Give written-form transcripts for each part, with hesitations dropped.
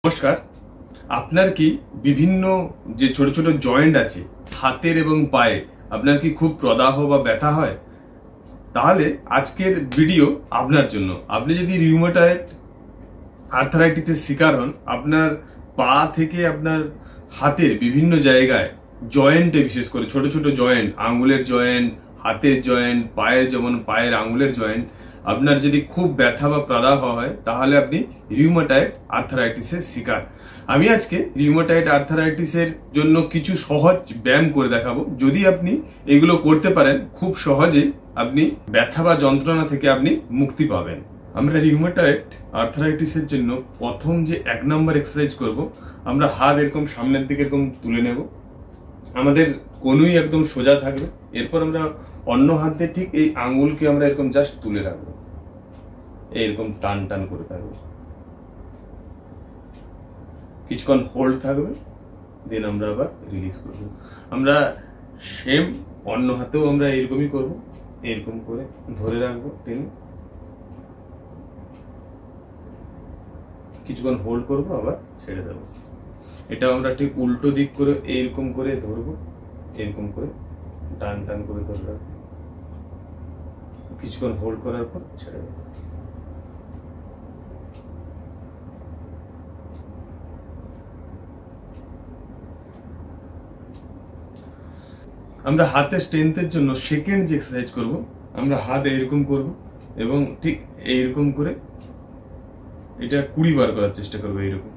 নমস্কার। আপনার কি বিভিন্ন যে ছোট ছোট জয়েন্ট আছে হাতের এবং পায়ে আপনার কি খুব প্রদাহ বা ব্যথা হয়? তাহলে আজকের ভিডিও আপনার জন্য। আপনি যদি রিউমাটয়েড আর্থারাইটিসের শিকার হন, আপনার পা থেকে আপনার হাতের বিভিন্ন জায়গায় জয়েন্টে, বিশেষ করে ছোট ছোট জয়েন্ট, আঙ্গুলের জয়েন্ট, হাতের জয়েন্ট, পায়ের, যেমন পায়ের আঙ্গুলের জয়েন্ট, আপনার যদি খুব ব্যথা বা প্রদাহ হয় তাহলে আপনি রিউমাটয়েড আর্থারাইটিসের শিকার। আমি আজকে রিউমাটয়েড আর্থারাইটিসের জন্য কিছু সহজ ব্যায়াম করে দেখাবো। যদি আপনি এগুলো করতে পারেন, খুব সহজেই আপনি ব্যথা বা যন্ত্রণা থেকে আপনি মুক্তি পাবেন। আমরা রিউমাটয়েড আর্থারাইটিসের জন্য প্রথম যে 1 নম্বর এক্সারসাইজ করব, আমরা হাত এরকম সামনের দিকে এরকম তুলে নেব, আমাদের কনুই একদম সোজা থাকবে। এরপর আমরা অন্য হাত দিয়ে ঠিক এই আঙ্গুলকে আমরা এরকম জাস্ট তুলে রাখবো, এইরকম টান টান করে থাকবো, কিছুক্ষণ হোল্ড থাকবে, দেন আমরা আবার রিলিজ করব। আমরা সেম অন্য হাতেও আমরা এরকমই করব, এরকম করে ধরে রাখবো, টেনে কিছুক্ষণ হোল্ড করব, আবার ছেড়ে দেবো। এটা আমরা ঠিক উল্টো দিক করে এইরকম করে ধরবো, এরকম করে টান টান করে ধরে রাখবো, কিছুক্ষণ হোল্ড করার পর ছেড়ে দেবো। আমরা হাতের স্ট্রেংথের জন্য সেকেন্ড যে এক্সারসাইজ করব, আমরা হাত এইরকম করব এবং ঠিক এইরকম করে এটা 20 বার করার চেষ্টা করবো। এইরকম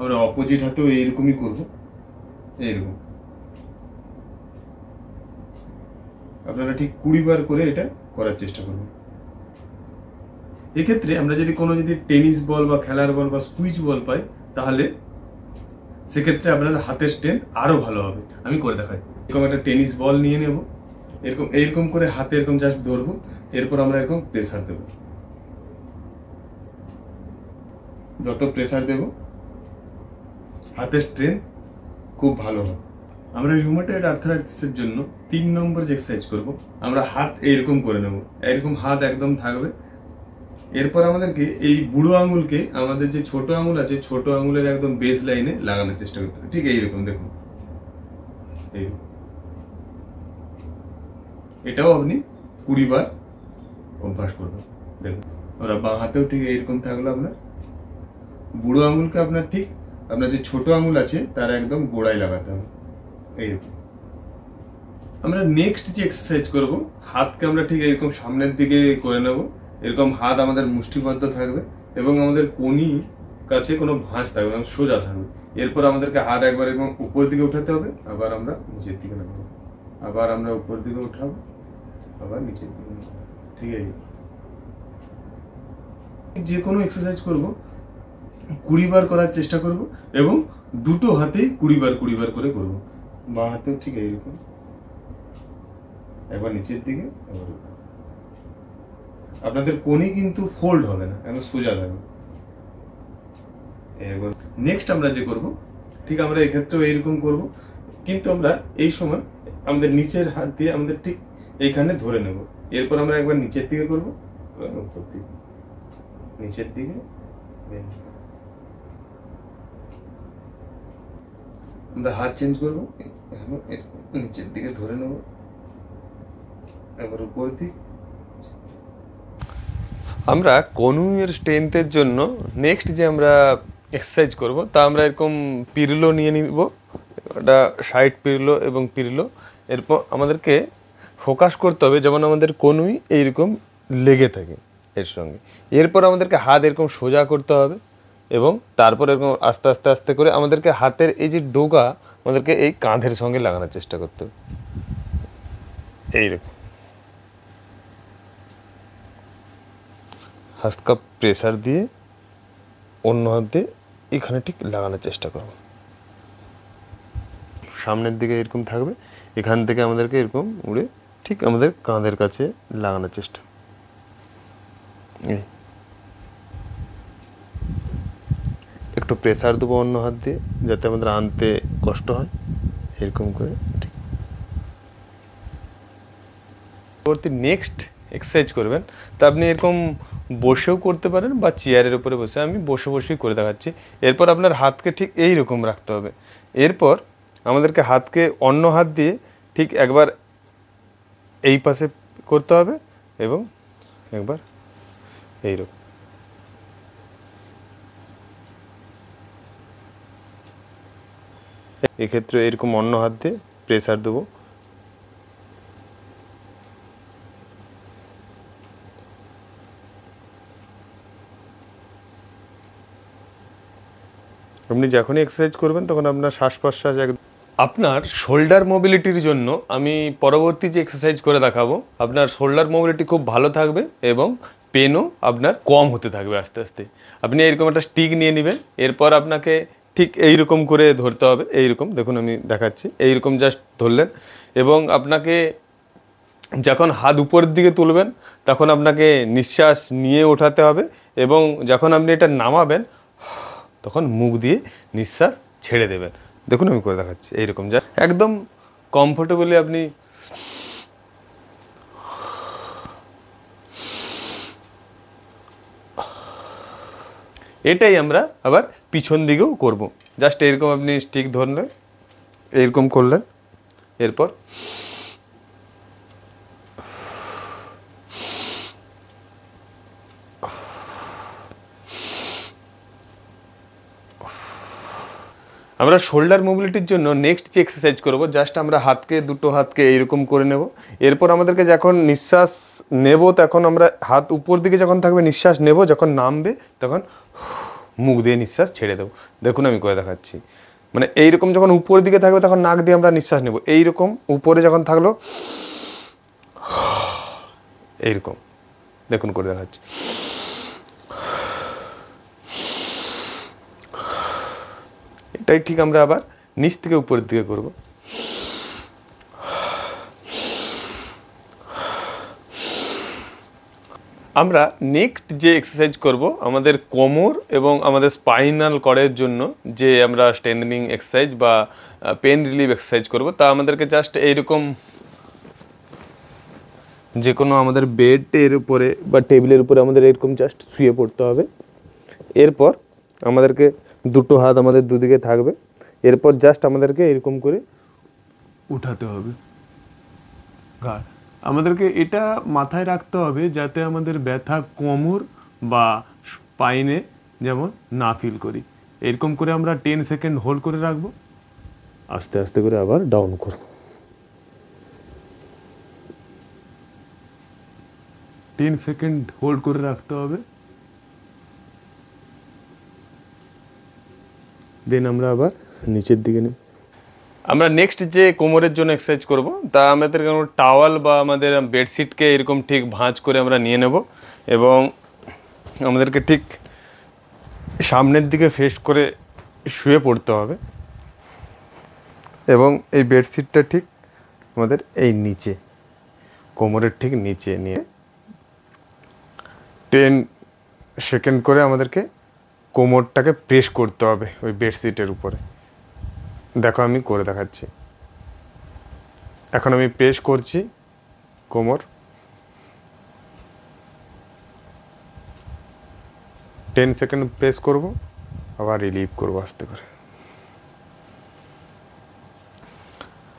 আমরা অপোজিট হাতেও এইরকমই করব, এইরকম আপনারা ঠিক 20 বার করে এটা করার চেষ্টা করবেন। এক্ষেত্রে আমরা যদি টেনিস বল বা খেলার বল বা স্কুইজ বল পাই, তাহলে সেক্ষেত্রে আপনার হাতের স্ট্রেংথ আরো ভালো হবে। আমি করে দেখাই। এরকম একটা টেনিস বল নিয়ে নেব, এরকম করে হাতে এরকম জাস্ট ধরবো, এরপর আমরা এরকম প্রেসার দেব। যত প্রেসার দেব হাতের স্ট্রেংথ খুব ভালো হবে। আমরা রিউমাটয়েড আর্থারাইটিসের জন্য 3 নম্বর যে এক্সারসাইজ করব, আমরা হাত এইরকম করে নেব, এরকম হাত একদম থাকবে। এরপর আমাদেরকে এই বুড়ো আঙুলকে, আমাদের যে ছোট আঙুল আছে, ছোট আঙুলের একদম বেস লাইনে লাগানোর চেষ্টা করতে হবে। ঠিক এইরকম দেখুন, এইরকম। এটাও আপনি 20 বার অভ্যাস করবেন। দেখুন, আমরা বাঁ হাতেও ঠিক এইরকম থাকলো। আপনার বুড়ো আঙুলকে আপনার ঠিক আপনার যে ছোট আঙুল আছে তার একদম গোড়ায় লাগাতে হবে, এইরকম। আমরা নেক্সট যে এক্সারসাইজ করব, হাতকে আমরা ঠিক এরকম সামনের দিকে করে নেব, এরকম হাত আমাদের মুষ্টিবদ্ধ থাকবে এবং আমাদের কোনি কাছে কোনো ভাঁজ থাকবে না, সোজা থাকবে। এরপর আমাদেরকে হাত একবার এরকম উপর দিকে উঠাতে হবে, আবার আমরা নিচের দিকে নামাবো, আবার আমরা উপর দিকে উঠাবো, আবার নিচের দিকে নামাবো। ঠিক আছে, যে কোনো এক্সারসাইজ করব 20 বার করার চেষ্টা করব এবং দুটো হাতে 20 বার করে করব। বাঁ হাতেও ঠিক এইরকম, একবার নিচের দিকে, আবার উপর। আপনাদের কোনি কিন্তু ফোল্ড হবে না, একদম সোজা থাকবে। নেক্সট আমরা যে করব, ঠিক আমরা এক্ষেত্রেও এইরকম করব, কিন্তু আমরা এই সময় আমাদের নিচের হাত দিয়ে আমাদের ঠিক এইখানে ধরে নেব। এরপর আমরা একবার নিচের দিকে করব, উপর দিকে, নিচের দিকে, আমরা হাত চেঞ্জ করব, নিচের দিকে ধরে নেব, একবার উপর দিকে। আমরা কনুইয়ের স্ট্রেংথের জন্য নেক্সট যে আমরা এক্সারসাইজ করব, তা আমরা এরকম পিরলো নিয়ে নিব, এটা সাইড পিরলো এবং পিরলো। এরপর আমাদেরকে ফোকাস করতে হবে যেমন আমাদের কনুই এইরকম লেগে থাকে এর সঙ্গে। এরপর আমাদেরকে হাত এরকম সোজা করতে হবে এবং তারপর এরকম আস্তে আস্তে আস্তে করে আমাদেরকে হাতের এই যে ডোগা আমাদেরকে এই কাঁধের সঙ্গে লাগানোর চেষ্টা করতে হবে, এইরকম। হালকা প্রেসার দিয়ে অন্য হাত দিয়ে এখানে ঠিক লাগানোর চেষ্টা করব। সামনের দিকে এরকম থাকবে, এখান থেকে আমাদেরকে এরকম উড়ে ঠিক আমাদের কাঁধের কাছে লাগানোর চেষ্টা। একটু প্রেসার দেবো অন্য হাত দিয়ে, যাতে আমাদের আনতে কষ্ট হয়, এরকম করে। ঠিক পরবর্তী নেক্সট এক্সারসাইজ করবেন, তা আপনি এরকম বসেও করতে পারেন বা চেয়ারের উপরে বসে, আমি বসে বসেই করে দেখাচ্ছি। এরপর আপনার হাতকে ঠিক এই রকম রাখতে হবে। এরপর আমাদেরকে হাতকে অন্য হাত দিয়ে ঠিক একবার এই পাশে করতে হবে এবং একবার এইরকম। এক্ষেত্রে এরকম অন্য হাত দিয়ে প্রেসার দেবো। আপনি যখনই এক্সারসাইজ করবেন তখন আপনার শ্বাস প্রশ্বাস আপনার শোল্ডার মোবিলিটির জন্য আমি পরবর্তী যে এক্সারসাইজ করে দেখাবো, আপনার শোল্ডার মোবিলিটি খুব ভালো থাকবে এবং পেনও আপনার কম হতে থাকবে আস্তে আস্তে। আপনি এরকম একটা স্টিক নিয়ে নেবেন, এরপর আপনাকে ঠিক এইরকম করে ধরতে হবে। এইরকম দেখুন আমি দেখাচ্ছি, এইরকম জাস্ট ধরলেন এবং আপনাকে যখন হাত উপরের দিকে তুলবেন তখন আপনাকে নিঃশ্বাস নিয়ে ওঠাতে হবে এবং যখন আপনি এটা নামাবেন তখন মুখ দিয়ে নিঃশ্বাস ছেড়ে দেবেন। দেখুন আমি করে দেখাচ্ছি, এইরকম যা একদম কমফোর্টেবলি আপনি এটাই আমরা আবার পিছন দিকেও করব। জাস্ট এরকম আপনি স্টিক ধরলেন, এরকম করলেন, এরপর আমরা শোল্ডার মোবিলিটির জন্য নেক্সট যে এক্সারসাইজ করব, জাস্ট আমরা দুটো হাতকে এইরকম করে নেব। এরপর আমাদেরকে যখন নিঃশ্বাস নেব তখন আমরা হাত উপর দিকে যখন থাকবে নিঃশ্বাস নেব, যখন নামবে তখন মুখ দিয়ে নিঃশ্বাস ছেড়ে দেবো। দেখুন আমি করে দেখাচ্ছি, মানে এইরকম যখন উপর দিকে থাকবে তখন নাক দিয়ে আমরা নিঃশ্বাস নেব, এইরকম উপরে যখন থাকলো এইরকম, দেখুন করে দেখাচ্ছি। এটাই ঠিক আমরা আবার নিচ থেকে উপরের দিকে করব। আমরা নেক্সট যে এক্সারসাইজ করব আমাদের কোমর এবং আমাদের স্পাইনাল কর্ডের জন্য, যে আমরা স্ট্রেংথেনিং এক্সারসাইজ বা পেন রিলিফ এক্সারসাইজ করব, তা আমাদেরকে জাস্ট এইরকম যে কোনো আমাদের বেডের উপরে বা টেবিলের উপরে আমাদের এরকম জাস্ট শুয়ে পড়তে হবে। এরপর আমাদেরকে দুটো হাত আমাদের দুদিকে থাকবে, এরপর জাস্ট আমাদেরকে এরকম করে উঠাতে হবে ঘাড়। আমাদেরকে এটা মাথায় রাখতে হবে যাতে আমাদের ব্যথা কোমর বা স্পাইনে যেমন না ফিল করি। এরকম করে আমরা 10 সেকেন্ড হোল্ড করে রাখবো, আস্তে আস্তে করে আবার ডাউন করব। 10 সেকেন্ড হোল্ড করে রাখতে হবে, দেন আমরা আবার নিচের দিকে নিই। আমরা নেক্সট যে কোমরের জন্য এক্সারসাইজ করব, তা আমাদের টাওয়াল বা আমাদের বেডশিটকে এরকম ঠিক ভাঁজ করে আমরা নিয়ে নেব এবং আমাদেরকে ঠিক সামনের দিকে ফেস করে শুয়ে পড়তে হবে এবং এই বেডশিটটা ঠিক আমাদের এই নিচে, কোমরের ঠিক নিচে নিয়ে 10 সেকেন্ড করে আমাদেরকে কোমরটাকে প্রেস করতে হবে ওই বেডশিটের উপরে। দেখো আমি করে দেখাচ্ছি, এখন আমি প্রেস করছি কোমর, 10 সেকেন্ড প্রেস করব, আবার রিলিভ করব আস্তে করে।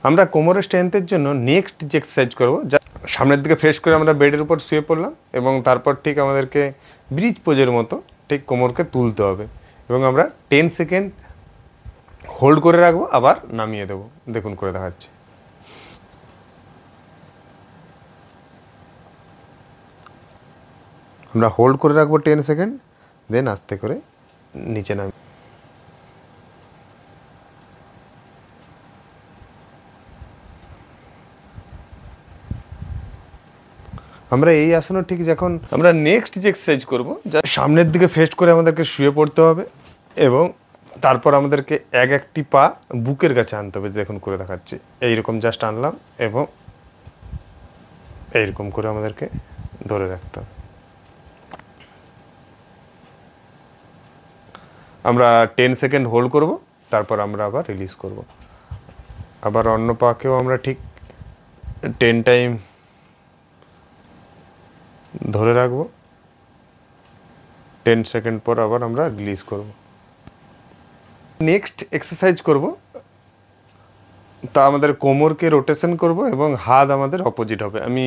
আমরা কোমরের স্ট্রেংথের জন্য নেক্সট যে এক্সারসাইজ করব, যা সামনের দিকে ফ্রেশ করে আমরা বেডের উপর শুয়ে পড়লাম এবং তারপর ঠিক আমাদেরকে ব্রিজ পোজের মতো ঠিক কোমরকে তুলতে হবে এবং আমরা 10 সেকেন্ড হোল্ড করে রাখবো, আবার নামিয়ে দেবো। দেখুন করে দেখাচ্ছি। আমরা হোল্ড করে রাখবো 10 সেকেন্ড, দেন আস্তে করে নিচে নামি। আমরা এই আসনে ঠিক যখন আমরা নেক্সট যে এক্সারসাইজ করবো, যা সামনের দিকে ফেস করে আমাদেরকে শুয়ে পড়তে হবে এবং তারপর আমাদেরকে একটি পা বুকের কাছে আনতে হবে। দেখুন করে দেখাচ্ছি, এইরকম জাস্ট আনলাম এবং এইরকম করে আমাদেরকে ধরে রাখতে হবে। আমরা 10 সেকেন্ড হোল্ড করব, তারপর আমরা আবার রিলিজ করব। আবার অন্য পাকেও আমরা ঠিক 10 টাইম ধরে রাখবো, 10 সেকেন্ড পর আবার আমরা রিলিজ করব। নেক্সট এক্সারসাইজ করব, তা আমাদের কোমরকে রোটেশন করব এবং হাত আমাদের অপোজিট হবে। আমি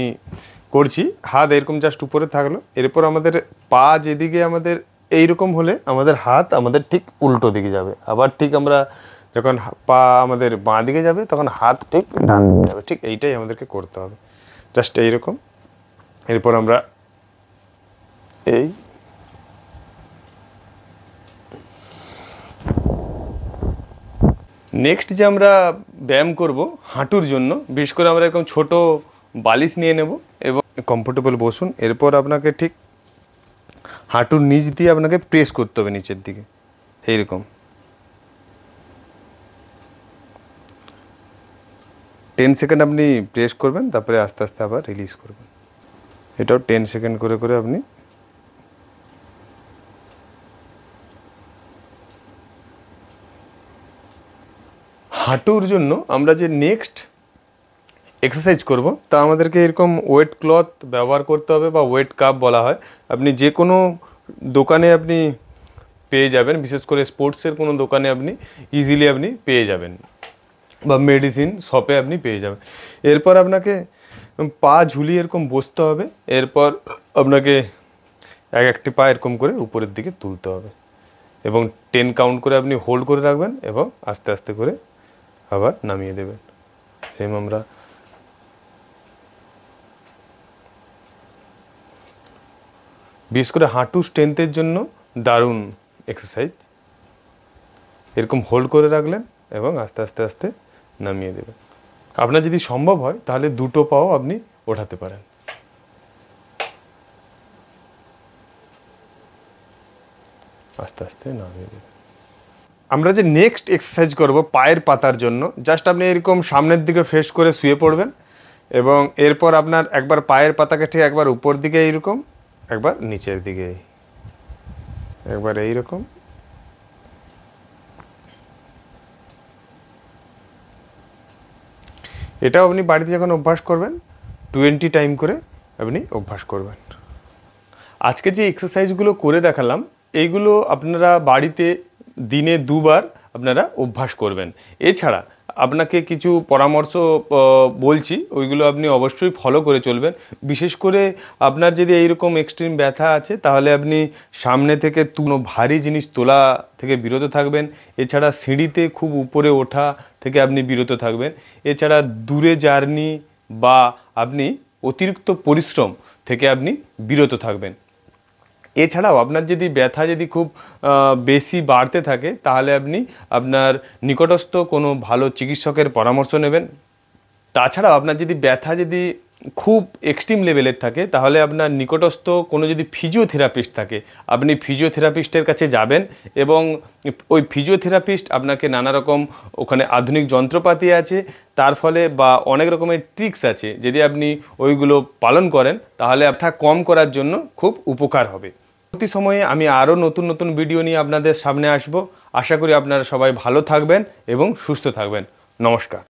করছি, হাত এরকম জাস্ট উপরে থাকলো, এরপর আমাদের পা যেদিকে আমাদের এইরকম হলে আমাদের হাত আমাদের ঠিক উল্টো দিকে যাবে। আবার ঠিক আমরা যখন পা আমাদের বাঁ দিকে যাবে তখন হাত ঠিক ডান দিকে যাবে। ঠিক এইটাই আমাদেরকে করতে হবে, জাস্ট এইরকম। এরপর আমরা এই নেক্সট যে আমরা ব্যায়াম করব হাঁটুর জন্য, বিশেষ করে আমরা এরকম ছোট বালিশ নিয়ে নেব এবং কমফোর্টেবল বসুন। এরপর আপনাকে ঠিক হাঁটুর নিচ দিয়ে আপনাকে প্রেস করতে হবে নিচের দিকে, এইরকম 10 সেকেন্ড আপনি প্রেস করবেন, তারপরে আস্তে আস্তে আবার রিলিজ করবেন। এটাও 10 সেকেন্ড করে করে আপনি হাঁটুর জন্য আমরা যে নেক্সট এক্সারসাইজ করব তা আমাদেরকে এরকম ওয়েট ক্লথ ব্যবহার করতে হবে বা ওয়েট কাপ বলা হয়। আপনি যে কোনো দোকানে আপনি পেয়ে যাবেন, বিশেষ করে স্পোর্টসের কোনো দোকানে আপনি ইজিলি আপনি পেয়ে যাবেন বা মেডিসিন শপে আপনি পেয়ে যাবেন। এরপর আপনাকে পা ঝুলিয়ে এরকম বসতে হবে, এরপর আপনাকে একটি পা এরকম করে উপরের দিকে তুলতে হবে এবং 10 কাউন্ট করে আপনি হোল্ড করে রাখবেন এবং আস্তে আস্তে করে আবার নামিয়ে দেবেন। সেম আমরা বিশেষ করে হাঁটু স্ট্রেংথের জন্য দারুণ এক্সারসাইজ। এরকম হোল্ড করে রাখলেন এবং আস্তে আস্তে আস্তে নামিয়ে দেবেন। আপনার যদি সম্ভব হয় তাহলে দুটো পাও আপনি ওঠাতে পারেন। আস্তে আস্তে নামিয়ে দেবেন। আমরা যে নেক্সট এক্সারসাইজ করব পায়ের পাতার জন্য, জাস্ট আপনি এরকম সামনের দিকে ফেস করে শুয়ে পড়বেন এবং এরপর আপনার একবার পায়ের পাতাকে ঠিক একবার উপর দিকে এইরকম, একবার নিচের দিকে, একবার এইরকম, এটাও আপনি বাড়িতে যখন অভ্যাস করবেন 20 টাইম করে আপনি অভ্যাস করবেন। আজকে যে এক্সারসাইজগুলো করে দেখালাম এইগুলো আপনারা বাড়িতে দিনে 2 বার আপনারা অভ্যাস করবেন। এছাড়া আপনাকে কিছু পরামর্শ বলছি, ওইগুলো আপনি অবশ্যই ফলো করে চলবেন। বিশেষ করে আপনার যদি এইরকম এক্সট্রিম ব্যথা আছে তাহলে আপনি সামনে থেকে কোনো ভারী জিনিস তোলা থেকে বিরত থাকবেন। এছাড়া সিঁড়িতে খুব উপরে ওঠা থেকে আপনি বিরত থাকবেন। এছাড়া দূরে জার্নি বা আপনি অতিরিক্ত পরিশ্রম থেকে আপনি বিরত থাকবেন। এছাড়াও আপনার যদি ব্যথা যদি খুব বেশি বাড়তে থাকে তাহলে আপনি আপনার নিকটস্থ কোনো ভালো চিকিৎসকের পরামর্শ নেবেন। তাছাড়াও আপনার যদি ব্যথা যদি খুব এক্সট্রিম লেভেলের থাকে তাহলে আপনার নিকটস্থ কোনো যদি ফিজিওথেরাপিস্ট থাকে আপনি ফিজিওথেরাপিস্টের কাছে যাবেন এবং ওই ফিজিওথেরাপিস্ট আপনাকে নানা রকম ওখানে আধুনিক যন্ত্রপাতি আছে, তার ফলে বা অনেক রকমের ট্রিক্স আছে, যদি আপনি ওইগুলো পালন করেন তাহলে ব্যথা কম করার জন্য খুব উপকার হবে। পরবর্তী সময়ে আমি আরও নতুন নতুন ভিডিও নিয়ে আপনাদের সামনে আসব। আশা করি আপনারা সবাই ভালো থাকবেন এবং সুস্থ থাকবেন। নমস্কার।